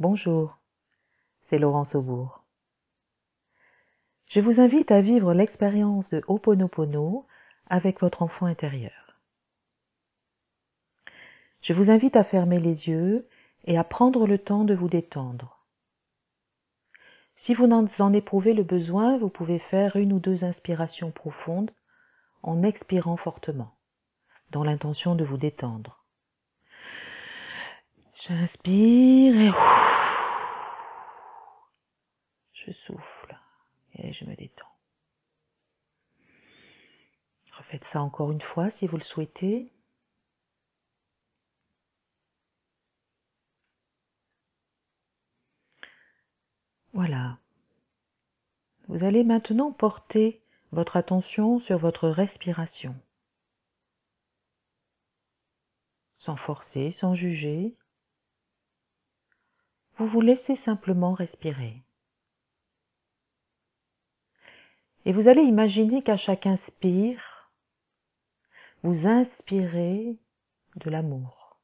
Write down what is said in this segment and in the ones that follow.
Bonjour, c'est Laurence Aubourg. Je vous invite à vivre l'expérience de Ho'oponopono avec votre enfant intérieur. Je vous invite à fermer les yeux et à prendre le temps de vous détendre. Si vous en éprouvez le besoin, vous pouvez faire 1 ou 2 inspirations profondes en expirant fortement, dans l'intention de vous détendre. J'inspire et je souffle et je me détends. Refaites ça encore une fois si vous le souhaitez. Voilà. Vous allez maintenant porter votre attention sur votre respiration. Sans forcer, sans juger. Vous vous laissez simplement respirer. Et vous allez imaginer qu'à chaque inspire, vous inspirez de l'amour.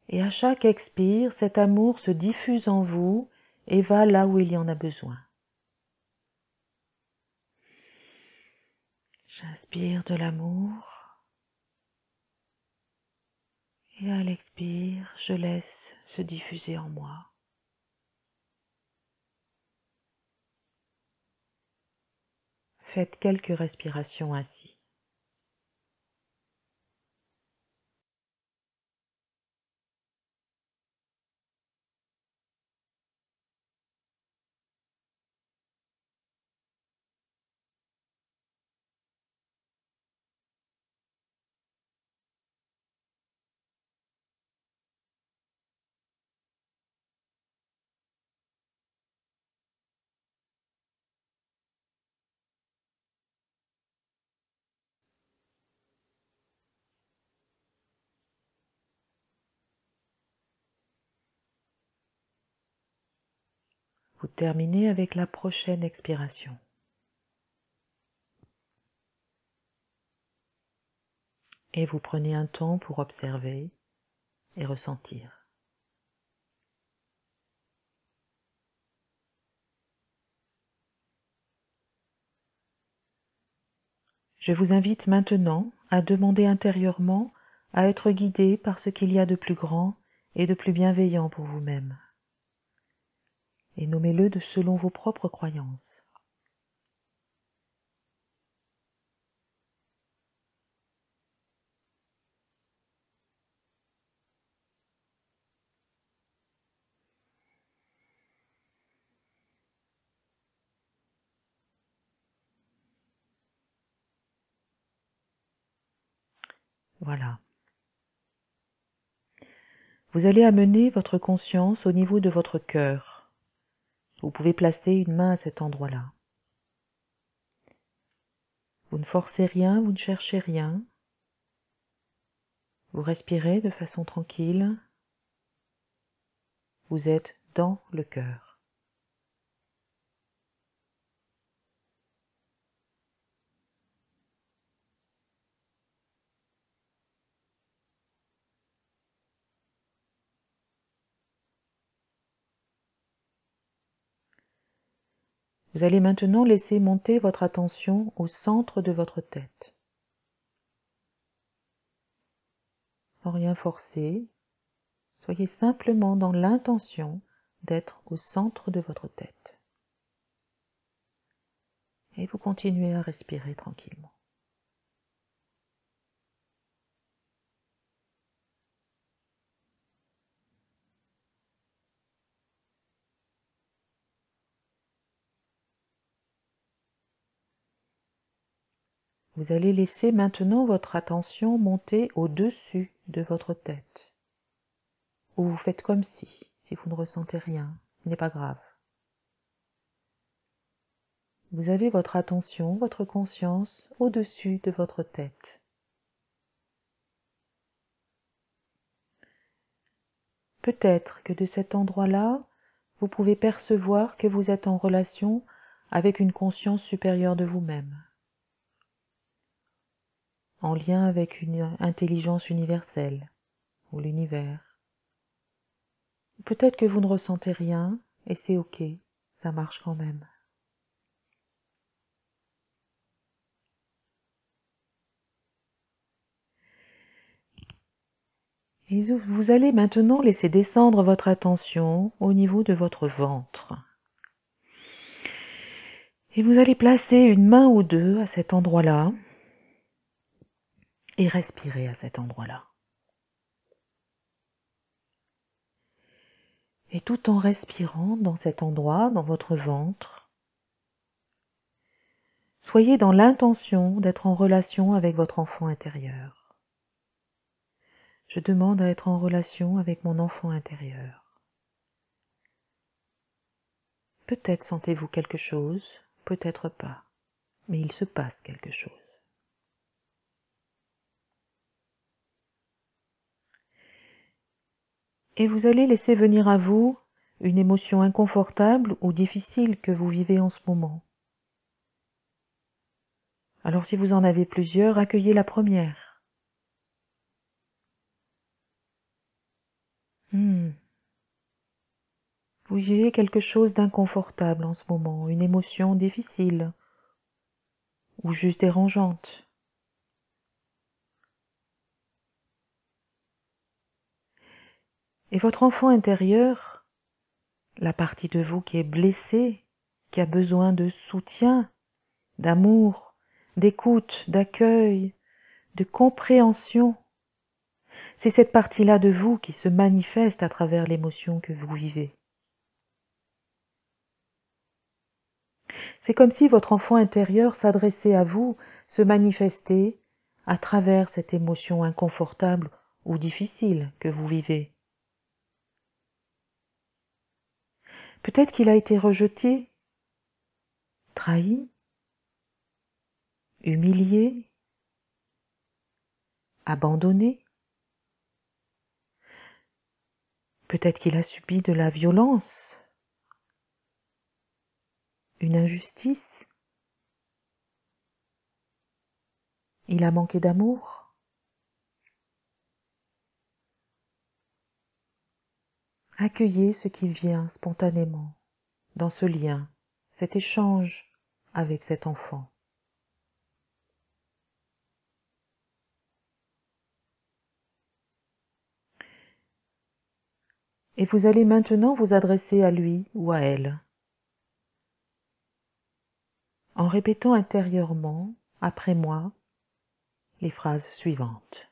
Et à chaque expire, cet amour se diffuse en vous et va là où il y en a besoin. J'inspire de l'amour. Et à l'expire, je laisse se diffuser en moi. Faites quelques respirations ainsi. Vous terminez avec la prochaine expiration. Et vous prenez un temps pour observer et ressentir. Je vous invite maintenant à demander intérieurement à être guidé par ce qu'il y a de plus grand et de plus bienveillant pour vous-même. Et nommez-le selon vos propres croyances. Voilà. Vous allez amener votre conscience au niveau de votre cœur. Vous pouvez placer une main à cet endroit-là. Vous ne forcez rien, vous ne cherchez rien. Vous respirez de façon tranquille. Vous êtes dans le cœur. Vous allez maintenant laisser monter votre attention au centre de votre tête. Sans rien forcer, soyez simplement dans l'intention d'être au centre de votre tête. Et vous continuez à respirer tranquillement. Vous allez laisser maintenant votre attention monter au-dessus de votre tête. Ou vous faites comme si vous ne ressentez rien, ce n'est pas grave. Vous avez votre attention, votre conscience au-dessus de votre tête. Peut-être que de cet endroit-là, vous pouvez percevoir que vous êtes en relation avec une conscience supérieure de vous-même, en lien avec une intelligence universelle ou l'univers. Peut-être que vous ne ressentez rien, et c'est ok, ça marche quand même. Et vous allez maintenant laisser descendre votre attention au niveau de votre ventre. Et vous allez placer une main ou deux à cet endroit-là et respirer à cet endroit-là. Et tout en respirant dans cet endroit, dans votre ventre, soyez dans l'intention d'être en relation avec votre enfant intérieur. Je demande à être en relation avec mon enfant intérieur. Peut-être sentez-vous quelque chose, peut-être pas, mais il se passe quelque chose. Et vous allez laisser venir à vous une émotion inconfortable ou difficile que vous vivez en ce moment. Alors si vous en avez plusieurs, accueillez la première. Vous vivez quelque chose d'inconfortable en ce moment, une émotion difficile ou juste dérangeante. Et votre enfant intérieur, la partie de vous qui est blessée, qui a besoin de soutien, d'amour, d'écoute, d'accueil, de compréhension, c'est cette partie-là de vous qui se manifeste à travers l'émotion que vous vivez. C'est comme si votre enfant intérieur s'adressait à vous, se manifestait à travers cette émotion inconfortable ou difficile que vous vivez. Peut-être qu'il a été rejeté, trahi, humilié, abandonné. Peut-être qu'il a subi de la violence, une injustice. Il a manqué d'amour. Accueillez ce qui vient spontanément dans ce lien, cet échange avec cet enfant. Et vous allez maintenant vous adresser à lui ou à elle, en répétant intérieurement, après moi, les phrases suivantes.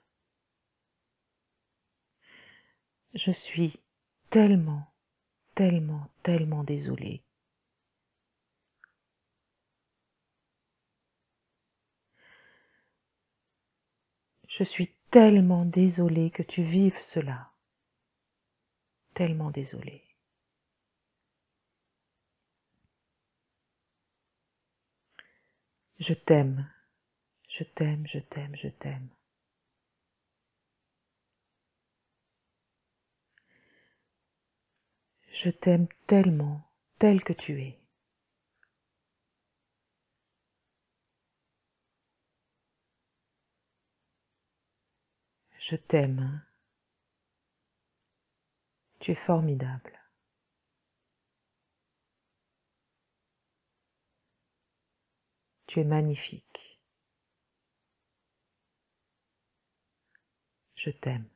Je suis tellement, tellement, tellement désolée. Je suis tellement désolée que tu vives cela. Tellement désolée. Je t'aime, je t'aime, je t'aime, je t'aime. Je t'aime tellement, tel que tu es. Je t'aime. Tu es formidable. Tu es magnifique. Je t'aime.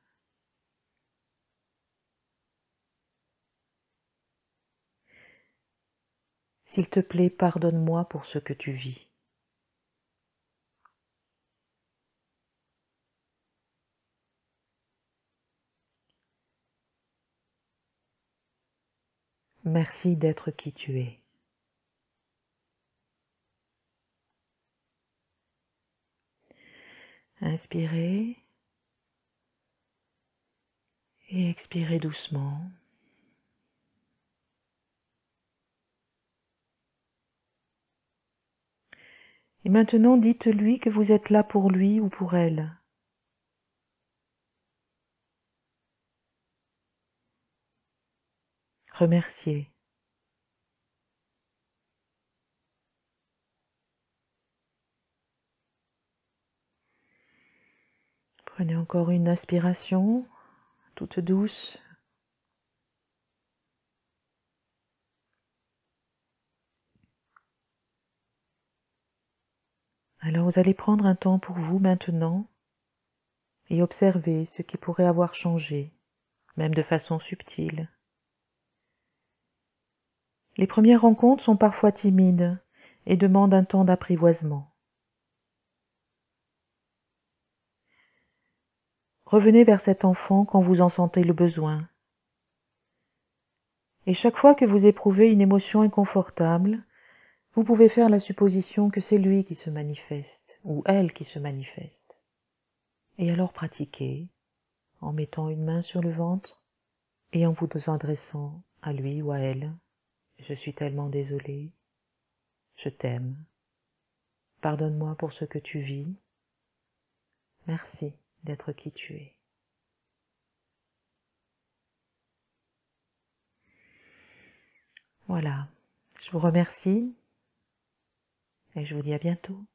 S'il te plaît, pardonne-moi pour ce que tu vis. Merci d'être qui tu es. Inspirez et expirez doucement. Et maintenant, dites-lui que vous êtes là pour lui ou pour elle. Remerciez. Prenez encore une inspiration, toute douce. Alors vous allez prendre un temps pour vous maintenant et observer ce qui pourrait avoir changé, même de façon subtile. Les premières rencontres sont parfois timides et demandent un temps d'apprivoisement. Revenez vers cet enfant quand vous en sentez le besoin. Et chaque fois que vous éprouvez une émotion inconfortable, vous pouvez faire la supposition que c'est lui qui se manifeste, ou elle qui se manifeste. Et alors pratiquez, en mettant une main sur le ventre et en vous adressant à lui ou à elle. Je suis tellement désolée, je t'aime. Pardonne-moi pour ce que tu vis. Merci d'être qui tu es. Voilà, je vous remercie et je vous dis à bientôt.